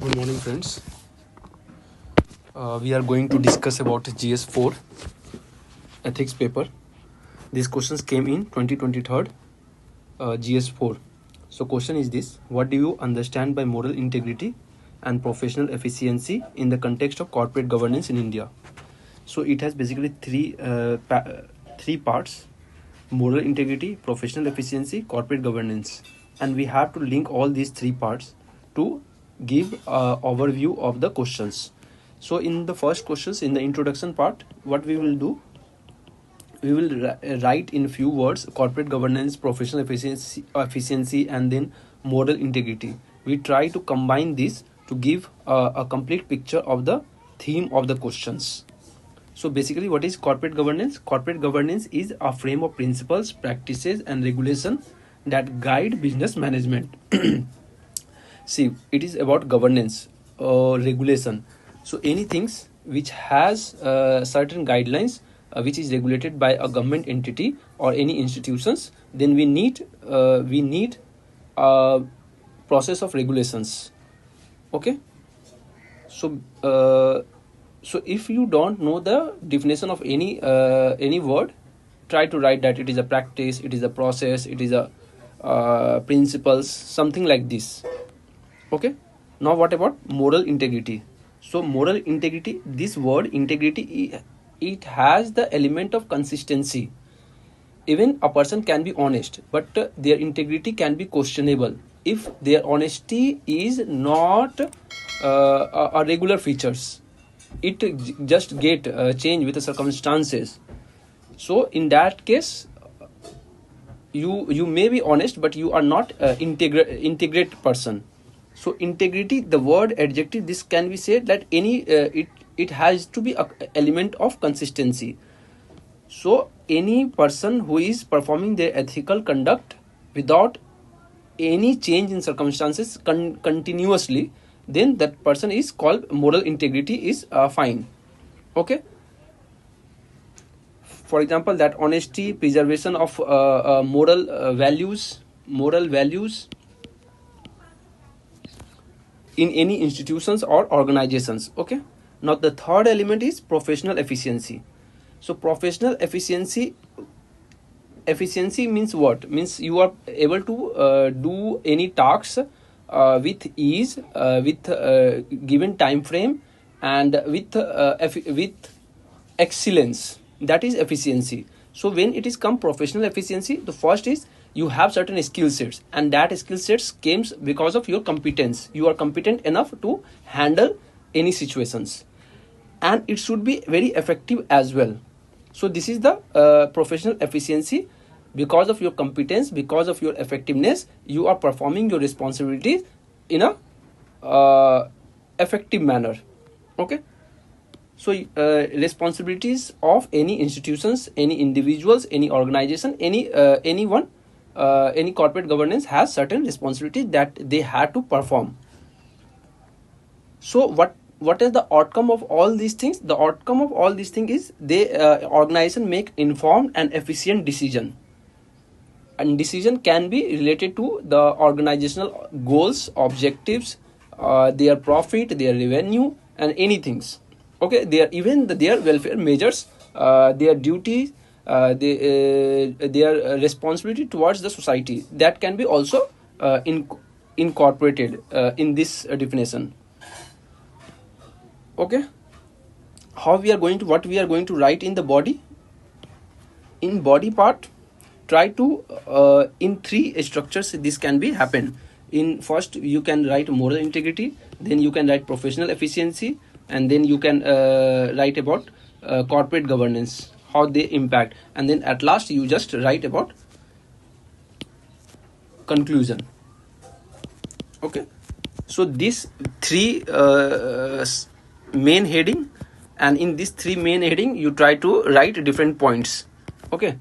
Good morning, friends. We are going to discuss about GS4 ethics paper. These questions came in 2023 GS4. So question is this: what do you understand by moral integrity and professional efficiency in the context of corporate governance in India? So it has basically three parts: moral integrity, professional efficiency, corporate governance. And we have to link all these three parts to give an overview of the questions. So in the first questions, in the introduction part, what we will do, we will write in few words: corporate governance, professional efficiency, and then moral integrity. We try to combine this to give a complete picture of the theme of the questions. So basically, what is corporate governance? Corporate governance is a frame of principles, practices, and regulation that guide business management. See, it is about governance or regulation. So anything which has certain guidelines which is regulated by a government entity or any institutions, then we need a process of regulations. Okay. So so if you don't know the definition of any word, try to write that it is a practice, it is a process, it is a principles, something like this. Okay. Now what about moral integrity? So moral integrity, this word integrity, it has the element of consistency. Even a person can be honest, but their integrity can be questionable if their honesty is not a regular features. It just get changed with the circumstances. So in that case, you may be honest, but you are not integrate person. So integrity, the word adjective, this can be said that it has to be a element of consistency. So any person who is performing their ethical conduct without any change in circumstances continuously, then that person is called moral integrity is fine. Okay. For example, that honesty, preservation of moral values in any institutions or organizations. Okay. Now the third element is professional efficiency. So professional efficiency means what? Means you are able to do any tasks with ease, with given time frame, and with excellence. That is efficiency. So when it is come professional efficiency, the first is you have certain skill sets, and that skill sets comes because of your competence. You are competent enough to handle any situations, and it should be very effective as well. So this is the professional efficiency. Because of your competence, because of your effectiveness, you are performing your responsibilities in a effective manner. Okay. So responsibilities of any institutions, any individuals, any organization, anyone, any corporate governance has certain responsibilities that they have to perform. So what is the outcome of all these things? The outcome of all these things is organization make informed and efficient decision. And decision can be related to the organizational goals, objectives, their profit, their revenue, and anything. Okay, their welfare measures, their duties, their responsibility towards the society, that can be also incorporated in this definition. Okay, what we are going to write in the body? In body part, try to in three structures this can be happen. In first, you can write moral integrity, then you can write professional efficiency, and then you can write about corporate governance, how they impact, and then at last you just write about conclusion. Okay. So these three main heading, and in these three main heading you try to write different points. Okay.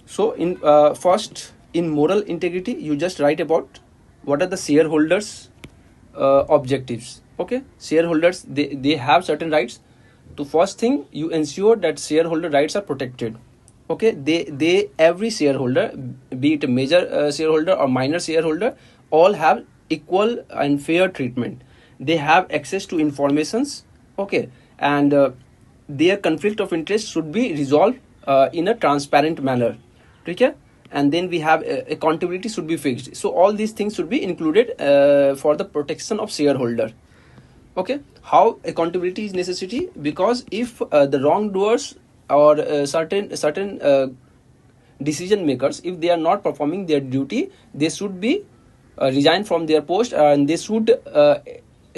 So in first, in moral integrity, you just write about what are the shareholders objectives. Okay, shareholders, they have certain rights. The first thing, you ensure that shareholder rights are protected. Okay, they every shareholder, be it a major shareholder or minor shareholder, all have equal and fair treatment. They have access to informations, okay, and their conflict of interest should be resolved in a transparent manner, okay. And then we have accountability should be fixed. So all these things should be included for the protection of shareholder, okay. How accountability is necessary? Because if the wrongdoers or certain decision makers, if they are not performing their duty, they should be resign from their post, and they should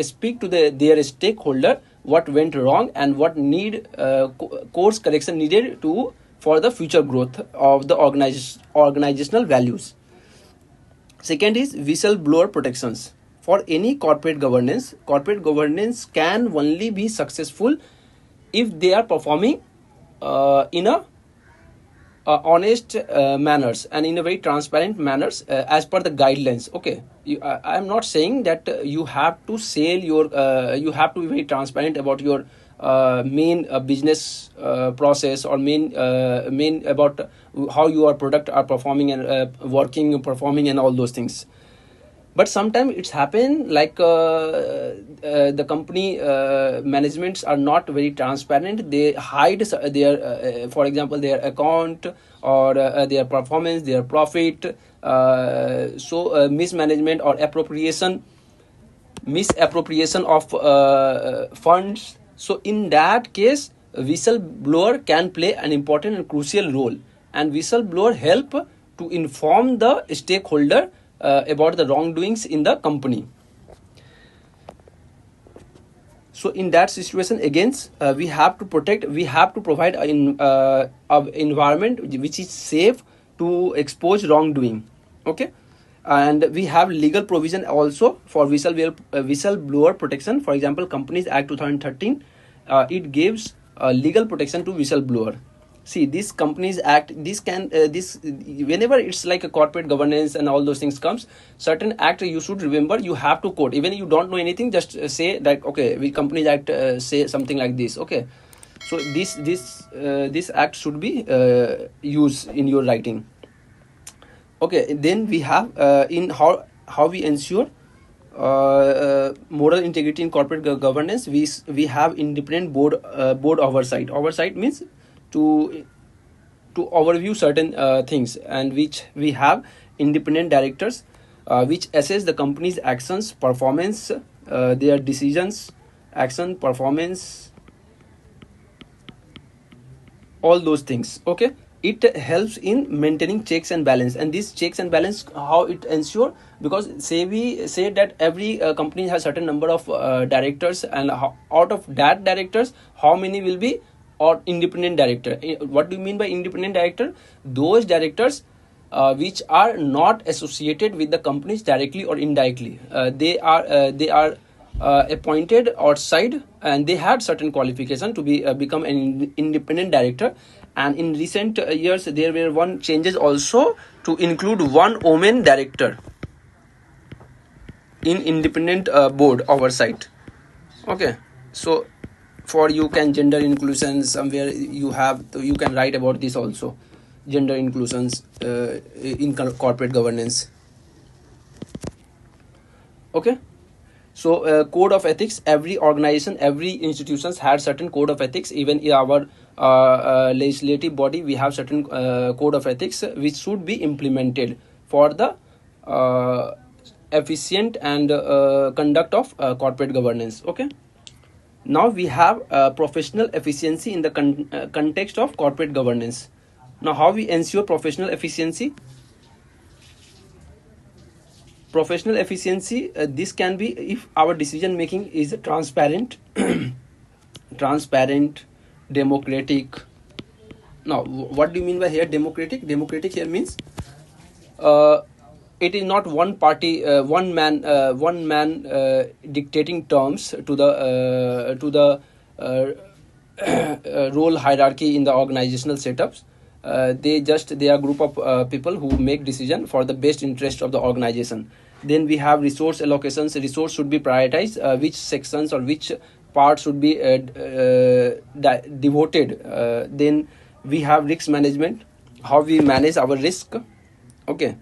speak to their stakeholder what went wrong and what need course correction needed to for the future growth of the organizational values. Second is whistleblower protections. For any corporate governance can only be successful if they are performing in a honest manners and in a very transparent manners as per the guidelines, okay. I am not saying that you have to sell your you have to be very transparent about your main business process, or main about how your product are performing and working, performing, and all those things. But sometimes it's happen like the company managements are not very transparent. They hide their for example their account, or their performance, their profit. So mismanagement or misappropriation of funds. So in that case, whistleblower can play an important and crucial role, and whistleblower help to inform the stakeholder about the wrongdoings in the company. So in that situation, again, we have to provide an environment which is safe to expose wrongdoing, okay. And we have legal provision also for whistleblower protection. For example, Companies Act 2013, it gives legal protection to whistleblower. See, this Companies Act, this whenever it's like a corporate governance and all those things comes, certain act you should remember, you have to quote. Even you don't know anything, just say that okay, we Companies Act say something like this, okay. So this act should be used in your writing, okay. Then we have in how we ensure moral integrity in corporate governance. We have independent board oversight. Oversight means to overview certain things, and which we have independent directors which assess the company's actions, performance, their decisions, action, performance, all those things, okay. It helps in maintaining checks and balance. And these checks and balance, how it ensure? Because we say that every company has certain number of directors, and out of that directors, how many will be or independent director. What do you mean by independent director? Those directors which are not associated with the companies directly or indirectly. They are appointed outside, and they had certain qualification to be become an independent director. And in recent years, there were one changes also to include one woman director in independent board oversight, okay. So for you can gender inclusion, somewhere you can write about this also, gender inclusions in corporate governance, okay. So code of ethics, every organization, every institutions had certain code of ethics. Even in our legislative body, we have certain code of ethics which should be implemented for the efficient and conduct of corporate governance, okay. Now we have professional efficiency in the context of corporate governance. Now how we ensure professional efficiency? Professional efficiency, this can be if our decision making is transparent, democratic. Now what do you mean by here democratic? Democratic here means it is not one party, one man dictating terms to the role hierarchy in the organizational setups. They are a group of people who make decision for the best interest of the organization. Then we have resource allocations. Resource should be prioritized, which sections or which parts should be devoted. Then we have risk management, how we manage our risk, okay.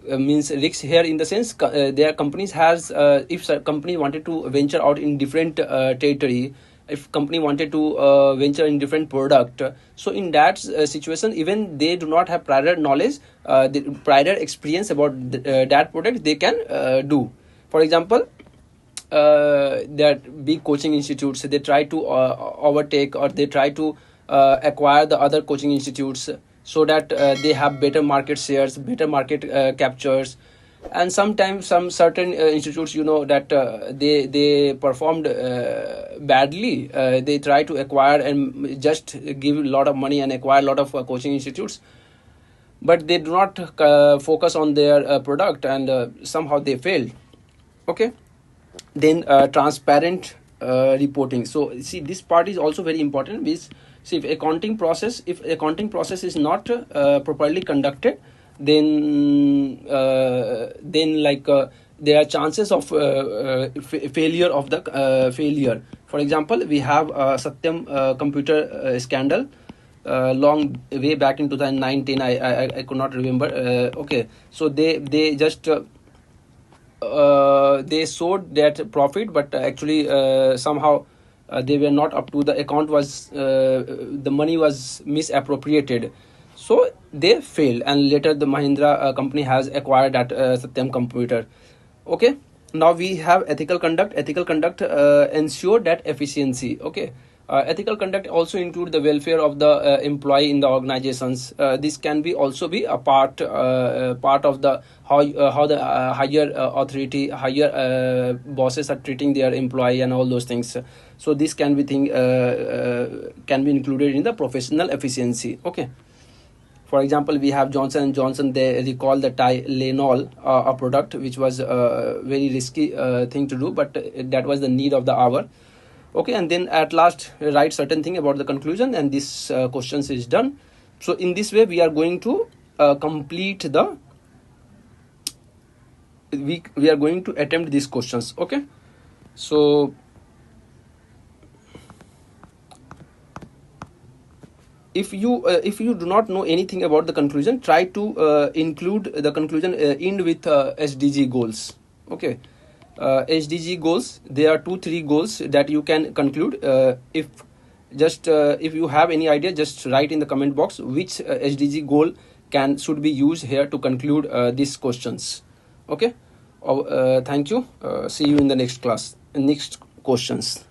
means risks here in the sense their companies has if a company wanted to venture out in different territory, if company wanted to venture in different product, so in that situation, even they do not have prior knowledge, the prior experience about that product, they can do. For example, that big coaching institutes, they try to overtake, or they try to acquire the other coaching institutes, so that they have better market shares, better market captures. And sometimes some certain institutes, you know, that they performed badly, they try to acquire and just give a lot of money and acquire a lot of coaching institutes, but they do not focus on their product, and somehow they fail. Okay. Then transparent reporting. So see, this part is also very important. Means, see, if accounting process is not properly conducted, then like there are chances of failure of the failure. For example, we have Satyam computer scandal long way back in 2019. I could not remember. Okay, so they just they showed that profit, but actually somehow they were not up to the account, was the money was misappropriated, so they failed, and later the Mahindra company has acquired that Satyam computer. Okay, now we have ethical conduct. Ethical conduct ensure that efficiency. Okay, ethical conduct also include the welfare of the employee in the organizations. This can be also be a part of the how the higher authority, higher bosses are treating their employee and all those things. So this can be can be included in the professional efficiency. Okay. For example, we have Johnson & Johnson. They recall the Tylenol, a product which was a very risky thing to do, but that was the need of the hour. Okay, and then at last write certain thing about the conclusion, and this questions is done. So in this way we are going to complete the we are going to attempt these questions. Okay, so if you do not know anything about the conclusion, try to include the conclusion end with SDG goals. Okay, SDG goals, there are 2-3 goals that you can conclude. If you have any idea, just write in the comment box which SDG goal should be used here to conclude these questions. Okay, thank you. See you in the next class, next questions.